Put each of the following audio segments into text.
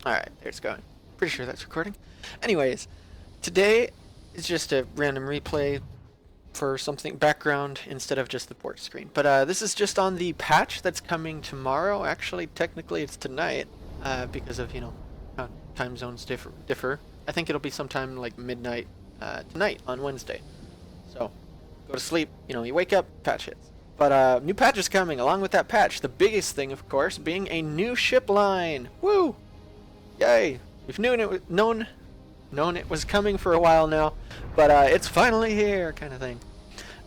Alright, there it's going. Pretty sure that's recording. Anyways, today is just a random replay for something background instead of just the port screen. But this is just on the patch that's coming tomorrow. Actually, technically it's tonight because of, how time zones differ. I think it'll be sometime like midnight tonight on Wednesday. So, go to sleep, you wake up, patch hits. But new patch is coming. Along with that patch, the biggest thing, of course, being a new ship line. Woo! Yay! We've known it was coming for a while now, but it's finally here, kind of thing.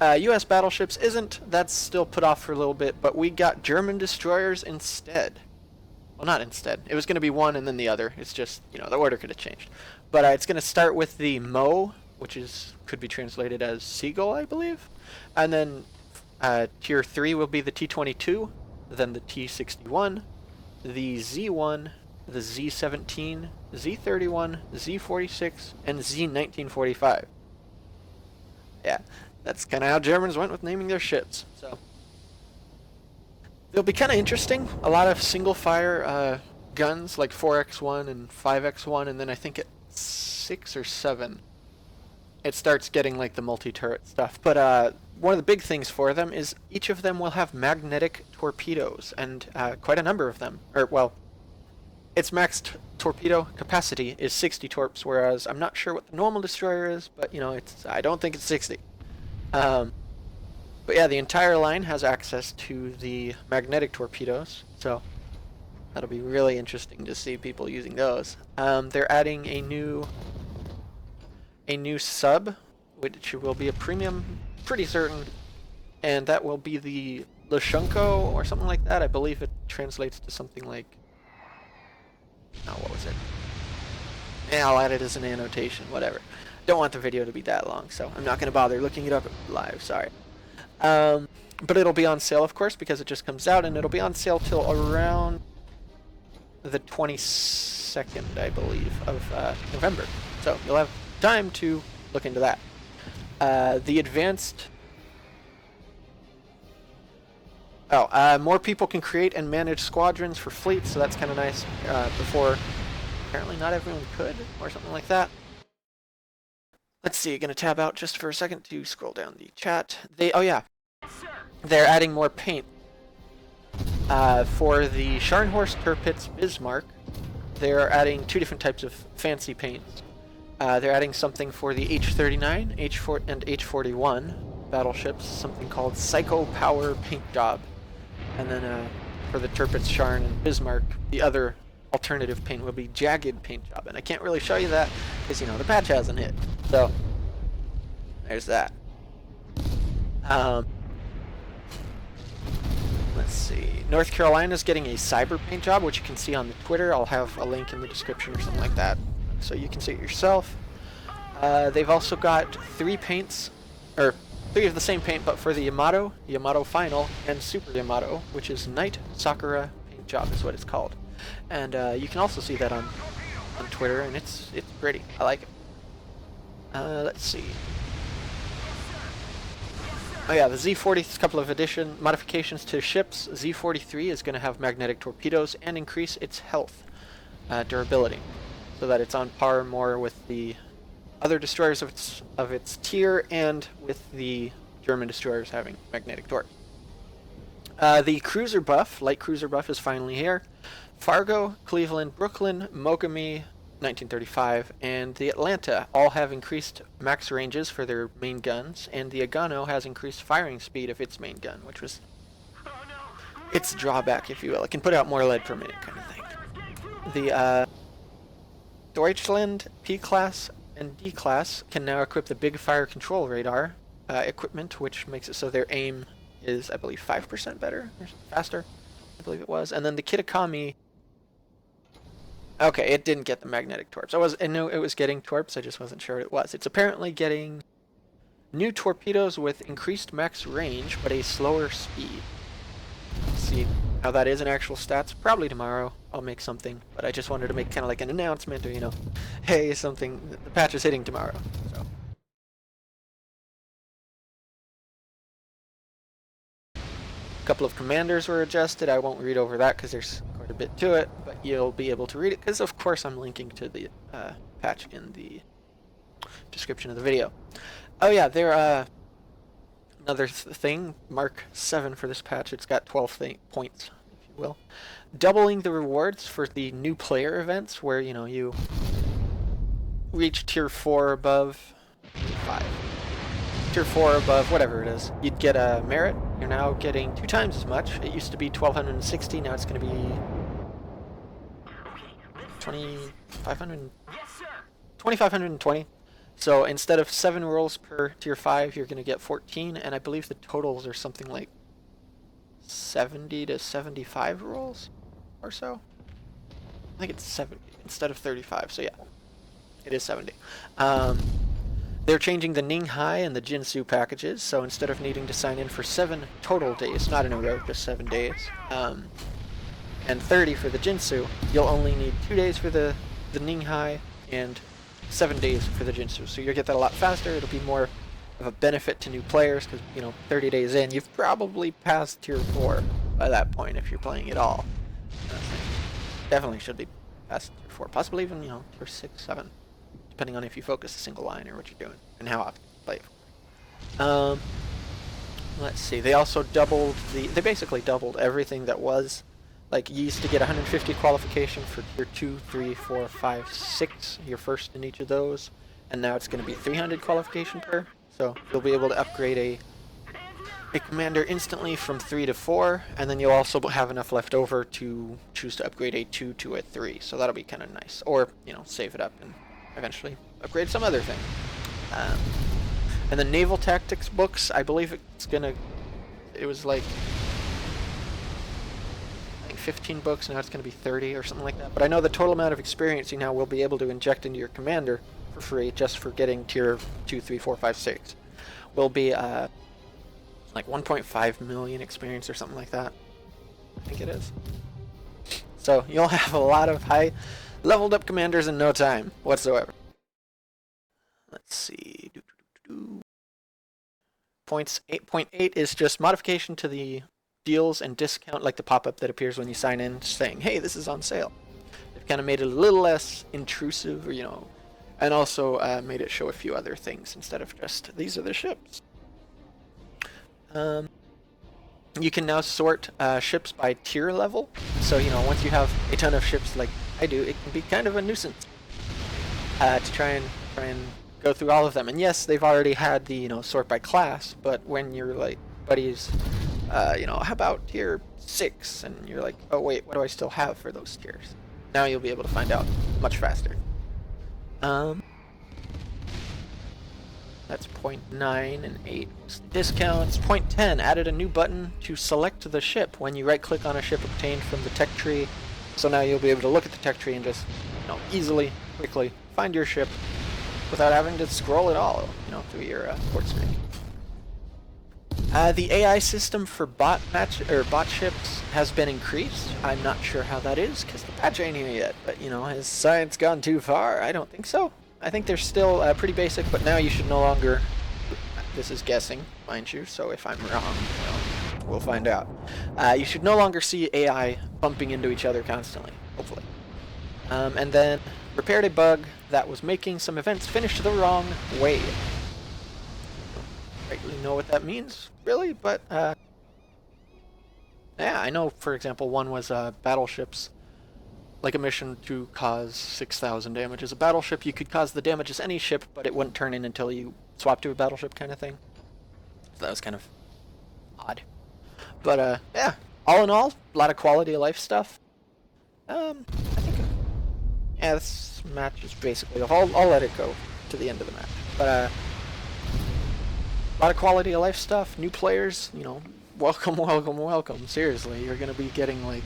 U.S. battleships isn't. That's still put off for a little bit, but we got German destroyers instead. Well, not instead. It was going to be one and then the other. It's just, the order could have changed. But it's going to start with the Mowe, which could be translated as seagull, I believe. And then Tier 3 will be the T-22, then the T-61, the Z-1, the Z-17, Z-31, Z-46, and Z-1945. Yeah, that's kind of how Germans went with naming their ships. So it'll be kind of interesting. A lot of single-fire guns, like 4x1 and 5x1, and then I think at 6 or 7, it starts getting like the multi-turret stuff. But one of the big things for them is each of them will have magnetic torpedoes, and quite a number of them. Its max torpedo capacity is 60 torps, whereas I'm not sure what the normal destroyer is, but I don't think it's 60. But yeah, the entire line has access to the magnetic torpedoes, so that'll be really interesting to see people using those. They're adding a new sub, which will be a premium, pretty certain, and that will be the Lashunko or something like that. I believe it translates to something like, what was it? Yeah, I'll add it as an annotation, whatever. Don't want the video to be that long, so I'm not going to bother looking it up live, sorry. But it'll be on sale, of course, because it just comes out, and it'll be on sale till around the 22nd, I believe, of November. So you'll have time to look into that. The advanced... more people can create and manage squadrons for fleets, so that's kind of nice. Before, apparently not everyone could, or something like that. Let's see, gonna tab out just for a second to scroll down the chat. They're adding more paint. For the Scharnhorst, Tirpitz, Bismarck, they're adding 2 different types of fancy paints. They're adding something for the H-39, H-4, and H-41 battleships, something called Psycho Power Paint Job. And then for the Tirpitz, Scharn, and Bismarck, the other alternative paint will be Jagged Paint Job. And I can't really show you that because, the patch hasn't hit. So, there's that. Let's see. North Carolina's getting a cyber paint job, which you can see on the Twitter. I'll have a link in the description or something like that, so you can see it yourself. They've also got 3 paints, or 3 of the same paint, but for the Yamato, Yamato Final, and Super Yamato, which is Night Sakura Paint Job is what it's called. And you can also see that on Twitter, and it's pretty. I like it. Let's see. Oh yeah, the Z40, a couple of modifications to ships. Z43 is going to have magnetic torpedoes and increase its health, durability, so that it's on par more with the other destroyers of its tier and with the German destroyers having magnetic torps. The cruiser buff, light cruiser buff, is finally here. Fargo, Cleveland, Brooklyn, Mogami, 1935, and the Atlanta all have increased max ranges for their main guns, and the Agano has increased firing speed of its main gun, which was its drawback, if you will. It can put out more lead per minute, kind of thing. The Deutschland P-Class and D-Class can now equip the big fire control radar equipment, which makes it so their aim is, I believe, 5% better, or faster, I believe it was. And then the Kitakami... Okay, it didn't get the magnetic torps. I knew it was getting torps, I just wasn't sure what it was. It's apparently getting new torpedoes with increased max range, but a slower speed. Let's see how that is in actual stats. Probably tomorrow I'll make something, but I just wanted to make kind of like an announcement, or, hey, the patch is hitting tomorrow. So. A couple of commanders were adjusted. I won't read over that because there's, of course, a bit to it, but you'll be able to read it because, of course, I'm linking to the patch in the description of the video. Oh yeah, there. Another thing, Mark 7 for this patch. It's got 12 points, if you will. Doubling the rewards for the new player events, where you reach tier 4 above, 5, tier 4 above, whatever it is. You'd get a merit. You're now getting 2 times as much. It used to be 1,260. Now it's going to be 2,520. So instead of 7 rolls per tier 5, you're going to get 14, and I believe the totals are something like 70 to 75 rolls or so. I think it's 70 instead of 35, so yeah, it is 70. They're changing the Ning Hai and the Jintsu packages, so instead of needing to sign in for 7 total days, not in a row, just 7 days, and 30 for the Jintsu, you'll only need 2 days for the Ning Hai and 7 days for the Jintsu. So you'll get that a lot faster. It'll be more of a benefit to new players because, 30 days in, you've probably passed tier 4 by that point if you're playing at all. Definitely should be past tier 4, possibly even, tier 6, 7, depending on if you focus a single line or what you're doing and how often you play it. Let's see. They also doubled they basically doubled everything that was. Like, you used to get 150 qualification for tier 2, 3, 4, 5, 6, your first in each of those, and now it's going to be 300 qualification per, so you'll be able to upgrade a commander instantly from 3 to 4, and then you'll also have enough left over to choose to upgrade a 2 to a 3, so that'll be kind of nice, or, save it up and eventually upgrade some other thing. And the Naval Tactics books, I believe it was like 15 books, now it's going to be 30 or something like that. But I know the total amount of experience you now will be able to inject into your commander for free just for getting tier 2, 3, 4, 5, 6 will be like 1.5 million experience or something like that. I think it is. So you'll have a lot of high leveled up commanders in no time whatsoever. Let's see. Points 8.8 is just modification to the deals and discount, like the pop-up that appears when you sign in saying, hey, this is on sale. They've kind of made it a little less intrusive, and also made it show a few other things instead of just, these are the ships. You can now sort ships by tier level, so, once you have a ton of ships like I do, it can be kind of a nuisance to try and go through all of them. And yes, they've already had the, sort by class, but when you're like buddies, how about tier 6? And you're like, oh wait, what do I still have for those tiers? Now you'll be able to find out much faster. That's 0.9 and 8 discounts. 0.10 added a new button to select the ship when you right click on a ship obtained from the tech tree. So now you'll be able to look at the tech tree and just, easily, quickly find your ship without having to scroll at all, through your port screen. The AI system for bot ships has been increased. I'm not sure how that is because the patch ain't here yet. But has science gone too far? I don't think so. I think they're still pretty basic, but now you should no longer. This is guessing, mind you. So if I'm wrong, we'll find out. You should no longer see AI bumping into each other constantly. Hopefully. And then repaired a bug that was making some events finish the wrong way. I don't really know what that means, really, but yeah, I know, for example, one was battleships, like a mission to cause 6,000 damage. As a battleship, you could cause the damage as any ship, but it wouldn't turn in until you swap to a battleship kind of thing. So that was kind of odd. But yeah, all in all, a lot of quality of life stuff. I think, yeah, this match is basically, I'll let it go to the end of the match. But a lot of quality of life stuff, new players, welcome, welcome, welcome. Seriously, you're going to be getting like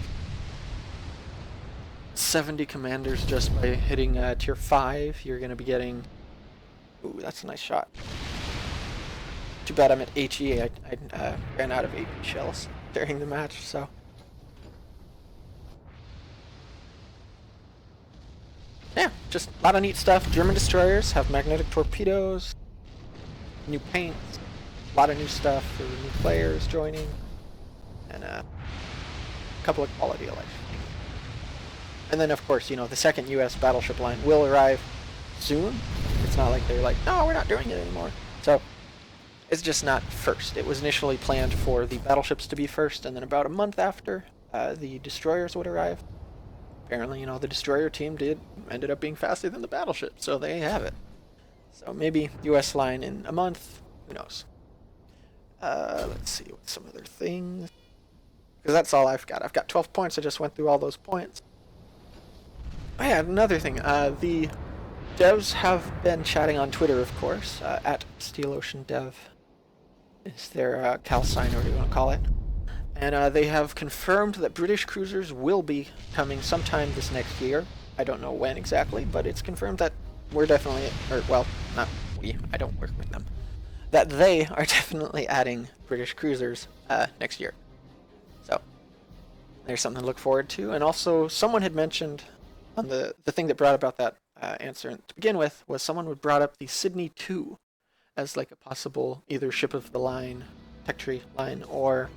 70 commanders just by hitting tier 5. You're going to be getting, ooh, that's a nice shot. Too bad I'm at HE. I ran out of AP shells during the match, so. Yeah, just a lot of neat stuff. German destroyers have magnetic torpedoes, new paints, a lot of new stuff for new players joining, and a couple of quality of life. And then, of course, you know, the second U.S. battleship line will arrive soon. It's not like they're like, no, we're not doing it anymore. So it's just not first. It was initially planned for the battleships to be first, and then about a month after, the destroyers would arrive. Apparently, you know, the destroyer team ended up being faster than the battleship, so they have it. So maybe U.S. line in a month. Who knows? Let's see what some other things. Because that's all I've got. I've got 12 points. I just went through all those points. Oh yeah, another thing. The devs have been chatting on Twitter, of course. At SteelOceanDev is their cal sign, or whatever you want to call it. And they have confirmed that British cruisers will be coming sometime this next year. I don't know when exactly, but it's confirmed that we're definitely, or well, not we, I don't work with them, that they are definitely adding British cruisers next year. So there's something to look forward to. And also, someone had mentioned on the thing that brought about that answer to begin with was someone would brought up the Sydney 2 as like a possible either ship of the line, tech tree line, or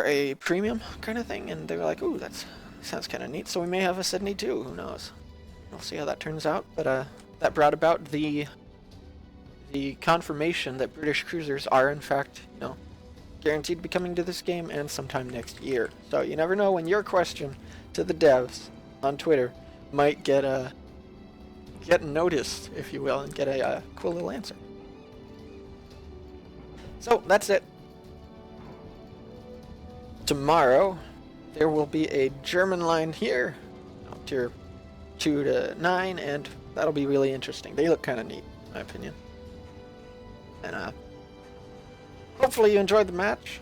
a premium kind of thing, and they were like, ooh, that sounds kind of neat, so we may have a Sydney 2, who knows. We'll see how that turns out, but that brought about the confirmation that British cruisers are in fact, you know, guaranteed to be coming to this game and sometime next year. So you never know when your question to the devs on Twitter might get noticed, if you will, and get a cool little answer. So that's it. Tomorrow there will be a German line here, tier 2 to 9, and that'll be really interesting. They look kind of neat, in my opinion. And hopefully you enjoyed the match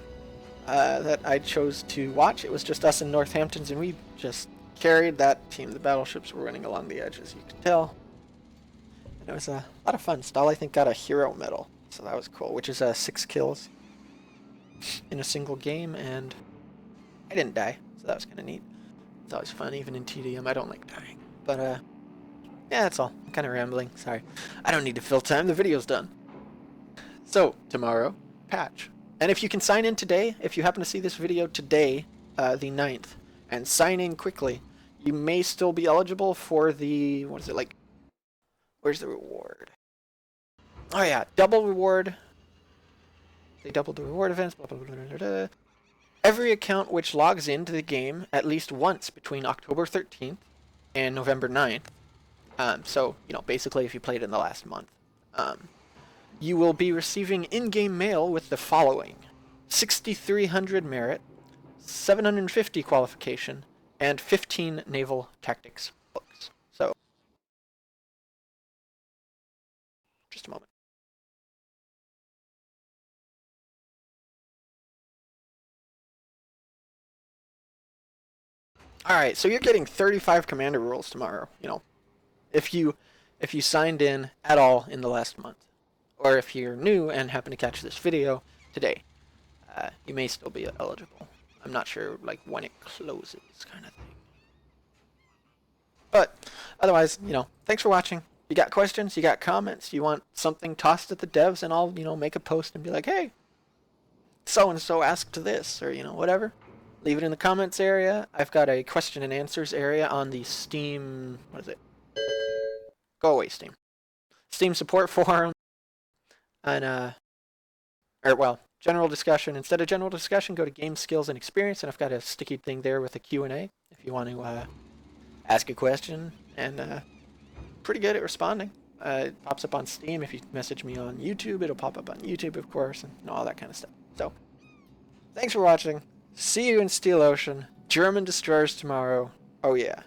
that I chose to watch. It was just us in Northamptons, and we just carried that team. The battleships were running along the edge, as you can tell. And it was a lot of fun. Stahl, I think, got a hero medal, so that was cool, which is 6 kills in a single game, and I didn't die, so that was kind of neat. It's always fun, even in TDM. I don't like dying. But, yeah, that's all. I'm kind of rambling. Sorry. I don't need to fill time. The video's done. So, tomorrow, patch. And if you can sign in today, if you happen to see this video today, the 9th, and sign in quickly, you may still be eligible for the, what is it, like, where's the reward? Oh, yeah, double reward. They doubled the reward events, blah, blah, blah, blah, blah, blah. Every account which logs into the game at least once between October 13th and November 9th, so, you know, basically if you played in the last month, you will be receiving in-game mail with the following: 6,300 merit, 750 qualification, and 15 naval tactics books. So, just a moment. Alright, so you're getting 35 commander rules tomorrow, you know, if you signed in at all in the last month. Or if you're new and happen to catch this video today, you may still be eligible. I'm not sure, like, when it closes, kind of thing. But, otherwise, you know, thanks for watching. You got questions, you got comments, you want something tossed at the devs, and I'll, you know, make a post and be like, hey, so-and-so asked this, or, you know, whatever. Leave it in the comments area. I've got a question and answers area on the Steam, what is it? Go away, Steam. Steam support forum. And, well, general discussion. Instead of general discussion, go to game skills and experience, and I've got a sticky thing there with a Q&A if you want to ask a question, and pretty good at responding. It pops up on Steam. If you message me on YouTube, it'll pop up on YouTube, of course, and all that kind of stuff. So, thanks for watching. See you in Steel Ocean. German destroyers tomorrow. Oh yeah.